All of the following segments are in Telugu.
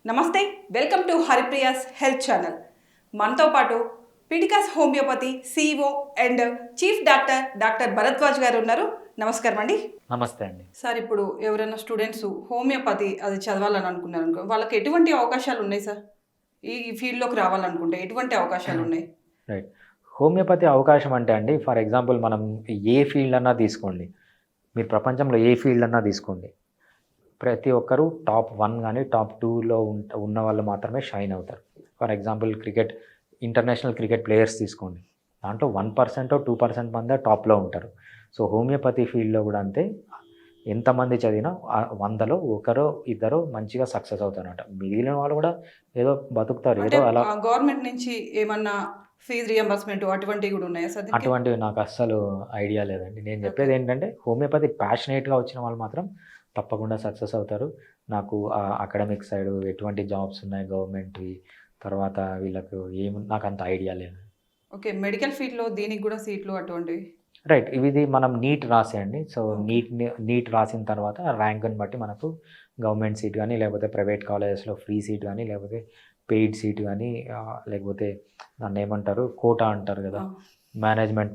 నమస్తే, welcome to Haripriya's health channel. మనతో పాటు పిడికాస్ homeopathy CEO and chief doctor Bharadwaj గారు ఉన్నారు. నమస్కారం అండి. నమస్తే అండి. సార్, ఇప్పుడు ఎవరైనా స్టూడెంట్స్ హోమియోపతి అది చదవాలని అనుకున్నారు అనుకో, వాళ్ళకి ఎటువంటి అవకాశాలు ఉన్నాయి సార్? ఈ ఫీల్డ్లోకి రావాలనుకుంటే ఎటువంటి అవకాశాలు ఉన్నాయి? రైట్. హోమియోపతి అవకాశం అంటే అండి, ఫర్ ఎగ్జాంపుల్ మనం ఏ ఫీల్డ్ అన్నా తీసుకోండి, మీరు ప్రపంచంలో ఏ ఫీల్డ్ అన్నా తీసుకోండి, ప్రతి ఒక్కరు టాప్ 1 కానీ టాప్ 2లో ఉన్న వాళ్ళు మాత్రమే షైన్ అవుతారు. For example international cricket players తీసుకోండి, దాంట్లో 1% 2% మందే టాప్లో ఉంటారు. సో హోమియోపతి ఫీల్డ్లో కూడా అంతే, ఎంతమంది చదివినా 100లో ఒకరో ఇద్దరు మంచిగా సక్సెస్ అవుతారన్నమాట. మిగిలిన వాళ్ళు కూడా ఏదో బతుకుతారు, అంటే ఏదో అలా. గవర్నమెంట్ నుంచి ఏమన్నా ఫీజు రియంబర్స్మెంట్ అటువంటివి కూడా ఉన్నాయా సార్? అటువంటివి నాకు అస్సలు ఐడియా లేదండి. నేను చెప్పేది ఏంటంటే, హోమియోపతి ప్యాషనేట్గా వచ్చిన వాళ్ళు మాత్రం తప్పకుండా సక్సెస్ అవుతారు. నాకు అకాడమిక్ సైడ్ ఎటువంటి జాబ్స్ ఉన్నాయి గవర్నమెంట్వి, తర్వాత వీళ్ళకు నాకు అంత ఐడియా లేదు. ఓకే, మెడికల్ ఫీల్డ్లో దీనికి కూడా సీట్లు అటువంటివి? రైట్. ఇది మనం నీట్ రాసేయండి. సో నీట్ రాసిన తర్వాత ర్యాంక్ని బట్టి మనకు గవర్నమెంట్ సీట్ కానీ, లేకపోతే ప్రైవేట్ కాలేజెస్లో ఫ్రీ సీట్ కానీ, లేకపోతే పెయిడ్ సీట్ కానీ, లేకపోతే దాన్ని ఏమంటారు, కోటా అంటారు కదా, మేనేజ్మెంట్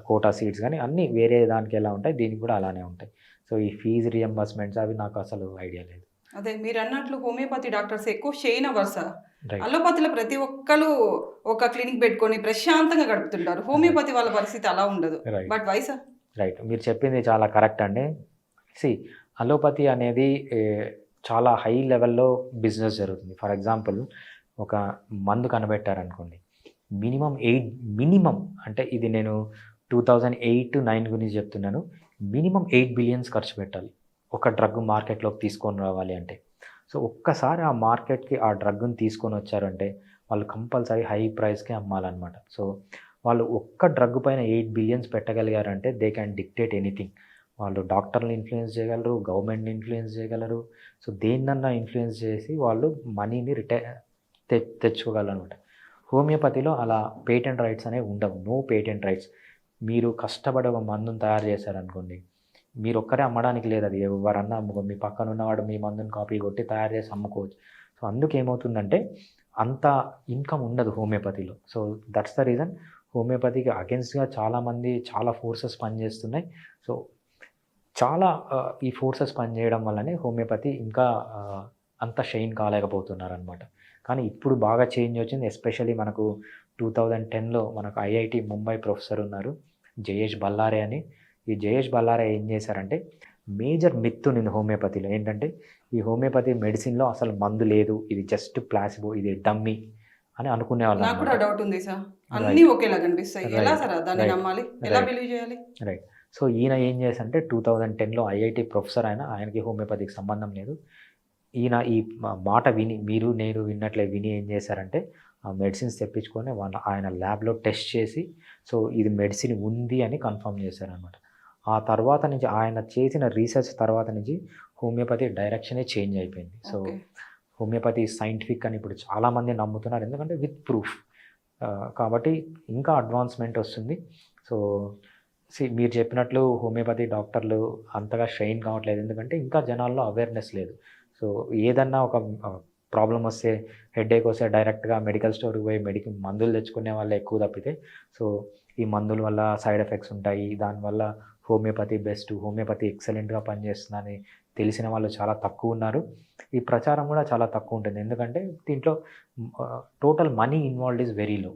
కోటా సీట్స్ కానీ, అన్నీ వేరే దానికి ఎలా ఉంటాయి, దీనికి కూడా అలానే ఉంటాయి. సో ఈ ఫీజు రియంబర్స్మెంట్స్ అవి నాకు అసలు ఐడియా లేదు. అదే మీరు అన్నట్లు హోమియోపతి డాక్టర్స్ ఎక్కువ షెయిన్ అవ్వరు సార్. రైట్. అలోపతిలో ప్రతి ఒక్కరు ఒక క్లినిక్ పెట్టుకొని ప్రశాంతంగా గడుపుతుంటారు. హోమియోపతి వాళ్ళ పరిస్థితి అలా ఉండదు. Right. But why sir? Right. మీరు చెప్పింది చాలా కరెక్ట్ అండి. అలోపతి అనేది చాలా హై లెవెల్లో బిజినెస్ జరుగుతుంది. ఫర్ ఎగ్జాంపుల్, ఒక మందు కనిపెట్టారనుకోండి, మినిమం అంటే ఇది నేను 2008-9 గురించి చెప్తున్నాను. మినిమం 8 బిలియన్స్ ఖర్చు పెట్టాలి ఒక డ్రగ్ మార్కెట్లోకి తీసుకొని రావాలి అంటే. సో ఒక్కసారి ఆ మార్కెట్కి ఆ డ్రగ్ని తీసుకొని వచ్చారంటే వాళ్ళు కంపల్సరీ హై ప్రైస్కే అమ్మాలన్నమాట. సో వాళ్ళు ఒక్క డ్రగ్ పైన 8 బిలియన్స్ పెట్టగలిగారంటే దే క్యాన్ డిక్టేట్ ఎనీథింగ్. వాళ్ళు డాక్టర్ని ఇన్ఫ్లుయెన్స్ చేయగలరు, గవర్నమెంట్ని ఇన్ఫ్లుయెన్స్ చేయగలరు. సో దేన్నన్నా ఇన్ఫ్లుయెన్స్ చేసి వాళ్ళు మనీని తెచ్చుకోగలరు అనమాట. హోమియోపతిలో అలా పేటెంట్ రైట్స్ అనేవి ఉండవు. No patent rights. మీరు కష్టపడి ఒక మందును తయారు చేశారనుకోండి, మీరు ఒక్కరే అమ్మడానికి లేదు, అది ఎవరన్నా మీ పక్కన ఉన్నవాడు మీ మందుని కాపీ కొట్టి తయారు చేసి అమ్ముకోవచ్చు. సో అందుకు ఏమవుతుందంటే అంత ఇన్కమ్ ఉండదు హోమియోపతిలో. సో దట్స్ ద రీజన్ హోమియోపతికి అగెన్స్ట్గా చాలా ఫోర్సెస్ పనిచేస్తున్నాయి. సో ఈ ఫోర్సెస్ పనిచేయడం వల్లనే హోమియోపతి ఇంకా అంత షైన్ కాలేకపోతున్నారనమాట. కానీ ఇప్పుడు బాగా చేంజ్ వచ్చింది. ఎస్పెషల్లీ మనకు 2010లో మనకు ఐఐటి ముంబై ప్రొఫెసర్ ఉన్నారు, జయేష్ బల్లారే అని. ఈ జయేష్ బల్లారే ఏం చేశారంటే, మేజర్ మిత్ ఉంది హోమియోపతిలో. ఏంటంటే, ఈ హోమియోపతి మెడిసిన్లో అసలు మందు లేదు, ఇది జస్ట్ ప్లాసిబో, ఇది డమ్మీ అని అనుకునేవాళ్ళు. నాకు కూడా డౌట్ ఉంది సార్. అన్నీ ఒకేలా కనిపిస్తాయి. ఎలా సార్ దాన్ని నమ్మాలి? ఎలా బిలీవ్ చేయాలి? రైట్. సో ఈయన ఏం చేశారంటే 2010లో ఐఐటి ప్రొఫెసర్, ఆయనకి హోమియోపతికి సంబంధం లేదు. ఈయన ఈ మాట విని, నేను విన్నట్లే విని ఏం చేశారంటే, ఆ మెడిసిన్స్ తెప్పించుకొని ఆయన ల్యాబ్లో టెస్ట్ చేసి, సో ఇది మెడిసిన్ ఉంది అని కన్ఫర్మ్ చేశారనమాట. ఆ తర్వాత నుంచి ఆయన చేసిన రీసెర్చ్ తర్వాత నుంచి హోమియోపతి డైరెక్షనే చేంజ్ అయిపోయింది. సో హోమియోపతి సైంటిఫిక్ అని ఇప్పుడు చాలామంది నమ్ముతున్నారు, ఎందుకంటే విత్ ప్రూఫ్. కాబట్టి ఇంకా అడ్వాన్స్మెంట్ వస్తుంది. సో మీరు చెప్పినట్లు హోమియోపతి డాక్టర్లు అంతగా షైన్ కావట్లేదు, ఎందుకంటే ఇంకా జనాల్లో అవేర్నెస్ లేదు. సో ఏదన్నా ఒక ప్రాబ్లం వస్తే, హెడేక్ వస్తే డైరెక్ట్గా మెడికల్ స్టోర్కి పోయి మందులు తెచ్చుకునే వాళ్ళే ఎక్కువ తప్పితే, సో ఈ మందుల వల్ల సైడ్ ఎఫెక్ట్స్ ఉంటాయి, దానివల్ల హోమియోపతి బెస్ట్, హోమియోపతి ఎక్సలెంట్గా పనిచేస్తుందని తెలిసిన వాళ్ళు చాలా తక్కువ ఉన్నారు. ఈ ప్రచారం కూడా చాలా తక్కువ ఉంటుంది, ఎందుకంటే దీంట్లో total money involved is very low.